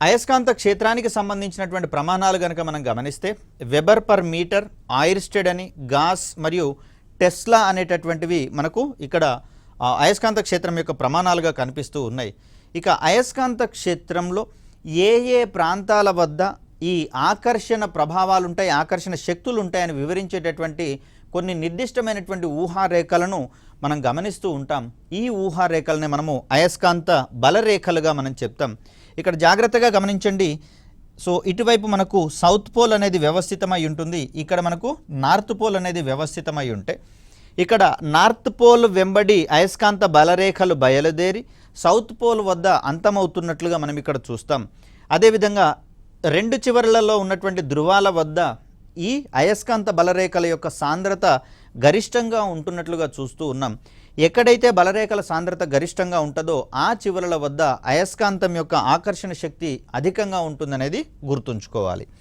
అయస్కాంత క్షేత్రానికి సంబంధించినటువంటి ప్రమాణాలు గనుక మనం గమనిస్తే వెబర్ పర్ మీటర్, ఆయిర్స్టెడ్ అని, గాస్ మరియు టెస్లా అనేటటువంటివి మనకు ఇక్కడ అయస్కాంత క్షేత్రం యొక్క ప్రమాణాలుగా కనిపిస్తూ ఉన్నాయి. ఇక అయస్కాంత క్షేత్రంలో ఏ ఏ ప్రాంతాల వద్ద ఈ ఆకర్షణ ప్రభావాలు ఉంటాయి, ఆకర్షణ శక్తులు ఉంటాయని వివరించేటటువంటి కొన్ని నిర్దిష్టమైనటువంటి ఊహారేఖలను మనం గమనిస్తూ ఉంటాం. ఈ ఊహారేఖలనే మనము అయస్కాంత బలరేఖలుగా మనం చెప్తాం. ఇక్కడ జాగ్రత్తగా గమనించండి. సో ఇటువైపు మనకు సౌత్ పోల్ అనేది వ్యవస్థితమై ఉంటుంది, ఇక్కడ మనకు నార్త్ పోల్ అనేది వ్యవస్థితమై ఉంటే ఇక్కడ నార్త్ పోల్ వెంబడి అయస్కాంత బలరేఖలు బయలుదేరి సౌత్ పోల్ వద్ద అంతమవుతున్నట్లుగా మనం ఇక్కడ చూస్తాం. అదేవిధంగా రెండు చివరలలో ఉన్నటువంటి ధృవాల వద్ద ఈ అయస్కాంత బలరేఖల యొక్క సాంద్రత గరిష్టంగా ఉంటున్నట్లుగా చూస్తూ ఉన్నాం. ఎక్కడైతే బలరేఖల సాంద్రత గరిష్టంగా ఉంటుందో ఆ చివరల వద్ద అయస్కాంతం యొక్క ఆకర్షణ శక్తి అధికంగా ఉంటుందనేది గుర్తుంచుకోవాలి.